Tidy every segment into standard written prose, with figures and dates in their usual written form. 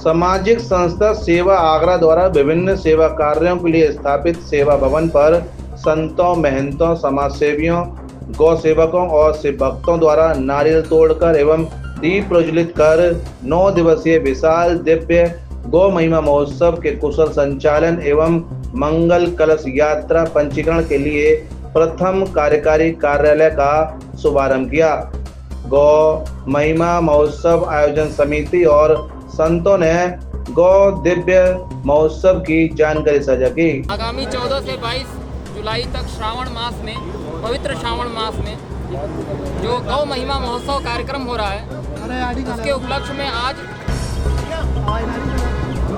सामाजिक संस्था सेवा आगरा द्वारा विभिन्न सेवा कार्यों के लिए स्थापित सेवा भवन पर संतों, महंतों, समाजसेवियों, गौ सेवकों और शिव भक्तों द्वारा नारियल तोड़कर एवं दीप प्रज्वलित कर 9 दिवसीय विशाल दिव्य गौ महिमा महोत्सव के कुशल संचालन एवं मंगल कलश यात्रा पंजीकरण के लिए प्रथम कार्यकारी कार्यालय का शुभारंभ किया। गौ महिमा महोत्सव आयोजन समिति और संतों ने गौ दिव्य महोत्सव की जानकारी साझा की। आगामी 14 से 22 जुलाई तक श्रावण मास में, पवित्र श्रावण मास में जो गौ महिमा महोत्सव कार्यक्रम हो रहा है, उसके उपलक्ष्य में आज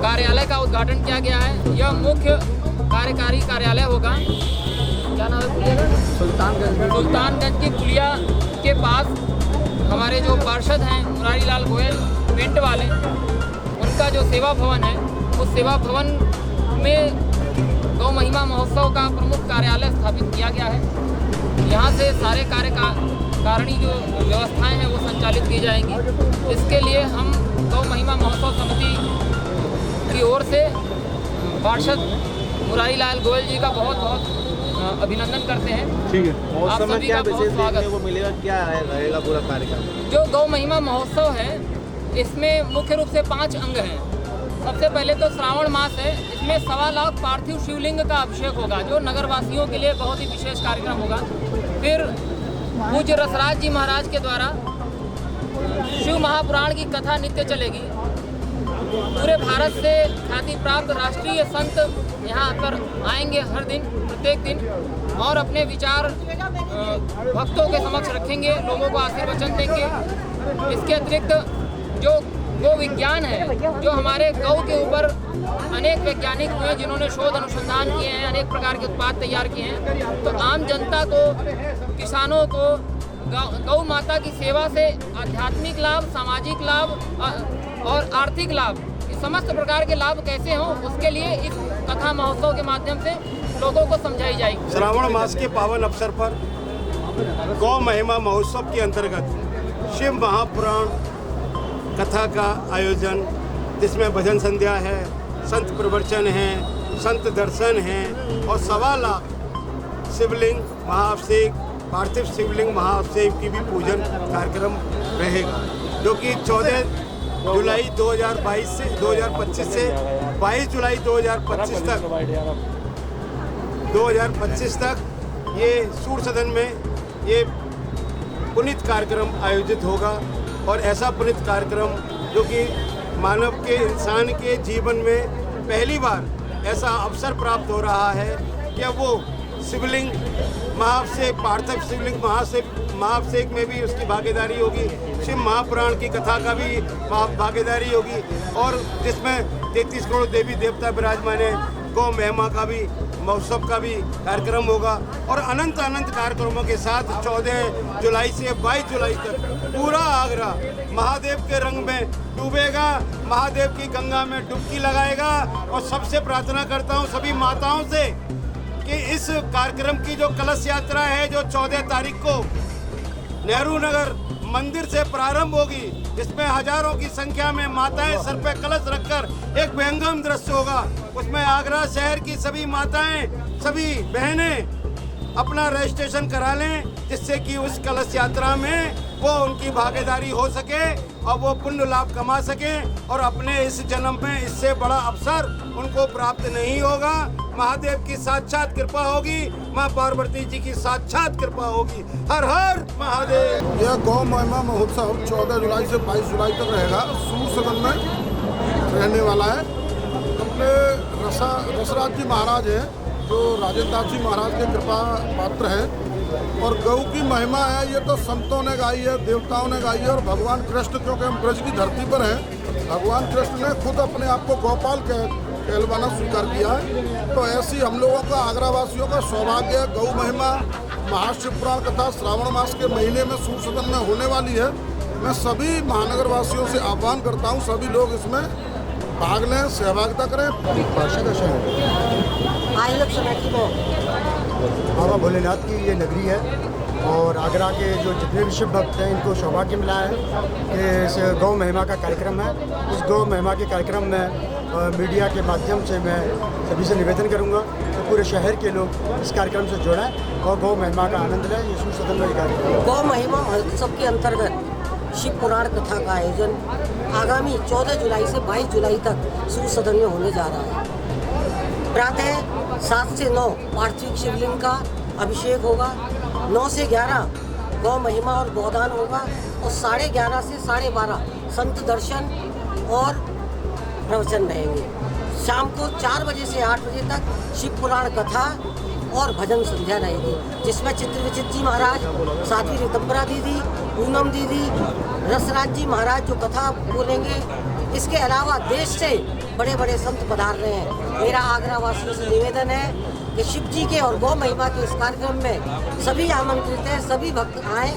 कार्यालय का उद्घाटन किया गया है। यह मुख्य कार्यकारी कार्यालय होगा, क्या नाम है कुलिया का? सुल्तानगंज की कुलिया के पास हमारे जो पार्षद हैं मुरारी लाल गोयल पेंट वाले, उनका जो सेवा भवन है, उस सेवा भवन में गौ महिमा महोत्सव का प्रमुख कार्यालय स्थापित किया गया है। यहाँ से सारे कार्यकारिणी जो व्यवस्थाएं हैं वो संचालित की जाएंगी। इसके लिए हम गौ महिमा महोत्सव समिति की ओर से पार्षद मुरारी लाल गोयल जी का बहुत बहुत अभिनंदन करते हैं। ठीक है, आप सभी का बहुत स्वागत। वो मिलेगा, क्या रहेगा पूरा कार्यक्रम? जो गौ महिमा महोत्सव है, इसमें मुख्य रूप से 5 अंग हैं। सबसे पहले तो श्रावण मास है, इसमें 1.25 लाख पार्थिव शिवलिंग का अभिषेक होगा, जो नगरवासियों के लिए बहुत ही विशेष कार्यक्रम होगा। फिर पूज्य रसराज जी महाराज के द्वारा शिव महापुराण की कथा नित्य चलेगी। पूरे भारत से ख्याति प्राप्त राष्ट्रीय संत यहाँ पर आएंगे हर दिन, प्रत्येक दिन, और अपने विचार भक्तों के समक्ष रखेंगे, लोगों को आशीर्वचन देंगे। इसके अतिरिक्त जो गौ विज्ञान है, जो हमारे गौ के ऊपर अनेक वैज्ञानिक हुए जिन्होंने शोध अनुसंधान किए हैं, अनेक प्रकार के उत्पाद तैयार किए हैं, तो आम जनता को, किसानों को गौ माता की सेवा से आध्यात्मिक लाभ, सामाजिक लाभ और आर्थिक लाभ, समस्त प्रकार के लाभ कैसे हों, उसके लिए इस कथा महोत्सव के माध्यम से लोगों को समझाई जाएगी। श्रावण मास के पावन अवसर पर गौ महिमा महोत्सव के अंतर्गत शिव महापुराण कथा का आयोजन, जिसमें भजन संध्या है, संत प्रवचन है, संत दर्शन है और 1.25 लाख शिवलिंग महाअभिषेक, पार्थिव शिवलिंग महाअभिषेक की भी पूजन कार्यक्रम रहेगा, जो कि 14 जुलाई 2025 से 22 जुलाई 2025 तक ये सूर्य सदन में ये पुनीत कार्यक्रम आयोजित होगा। और ऐसा पुनीत कार्यक्रम जो कि मानव के, इंसान के जीवन में पहली बार ऐसा अवसर प्राप्त हो रहा है कि वो शिवलिंग महाअभिषेक, पार्थिव शिवलिंग महाअभिषेक में भी उसकी भागीदारी होगी, शिव महापुराण की कथा का भी भागीदारी होगी, और जिसमें 33 करोड़ देवी देवता विराजमान है, गौ महिमा का भी महोत्सव का भी कार्यक्रम होगा। और अनंत कार्यक्रमों के साथ 14 जुलाई से 22 जुलाई तक पूरा आगरा महादेव के रंग में डूबेगा, महादेव की गंगा में डुबकी लगाएगा। और सबसे प्रार्थना करता हूँ सभी माताओं से कि इस कार्यक्रम की जो कलश यात्रा है, जो 14 तारीख को नेहरू नगर मंदिर से प्रारंभ होगी, जिसमें हजारों की संख्या में माताएं सर पे कलश रखकर एक विहंगम दृश्य होगा। उसमें आगरा शहर की सभी माताएं, सभी बहनें अपना रजिस्ट्रेशन करा लें, जिससे कि उस कलश यात्रा में वो उनकी भागीदारी हो सके और वो पुण्य लाभ कमा सकें, और अपने इस जन्म में इससे बड़ा अवसर उनको प्राप्त नहीं होगा। महादेव की साक्षात कृपा होगी, माँ पार्वती जी की साक्षात कृपा होगी। हर हर महादेव। यह गौ महिमा महोत्सव 14 जुलाई से 22 जुलाई तक रहेगा, सूर्य सदन में रहने वाला है। अपने रसराज जी महाराज हैं, जो राजेंद्र दास जी महाराज के कृपा पात्र हैं, और गौ की महिमा है, ये तो संतों ने गाई है, देवताओं ने गाई है, और भगवान कृष्ण, क्योंकि हम ब्रज की धरती पर हैं, भगवान कृष्ण ने खुद अपने आप को गोपाल कहलवाना स्वीकार किया है। तो ऐसी हम लोगों का, आगरा वासियों का सौभाग्य, गौ महिमा महाशिव पुराण कथा श्रावण मास के महीने में सूर्य सदन में होने वाली है। मैं सभी महानगर वासियों से आह्वान करता हूँ, सभी लोग इसमें भाग लें, सहभागिता करें। बाबा भोलेनाथ की ये नगरी है और आगरा के जो जितने भी शिव भक्त हैं इनको सौभाग्य मिला है कि इस गौ महिमा का कार्यक्रम है। इस गौ महिमा के कार्यक्रम में मीडिया के माध्यम से मैं सभी से निवेदन करूंगा कि पूरे शहर के लोग इस कार्यक्रम से जुड़ें और गौ महिमा का आनंद लें। ये सूर सदन में कार्यक्रम गौ महिमा महोत्सव के अंतर्गत शिव पुराण कथा का आयोजन आगामी 14 जुलाई से 22 जुलाई तक सूर सदन में होने जा रहा है। प्रातः 7 से 9 पार्थिव शिवलिंग का अभिषेक होगा, 9 से 11 गौ महिमा और गोदान होगा और 11:30 से 12:30 संत दर्शन और प्रवचन रहेंगे। शाम को 4 बजे से 8 बजे तक शिव पुराण कथा और भजन संध्या रहेगी, जिसमें चित्रविचित जी महाराज, साध्वी ऋतंबरा दीदी, पूनम दीदी, रसराज जी महाराज जो कथा बोलेंगे। इसके अलावा देश से बड़े बड़े संत पधार रहे हैं। मेरा आगरा वासियों से निवेदन है कि शिव जी के और गौ महिमा के इस कार्यक्रम में सभी आमंत्रित हैं, सभी भक्त आएँ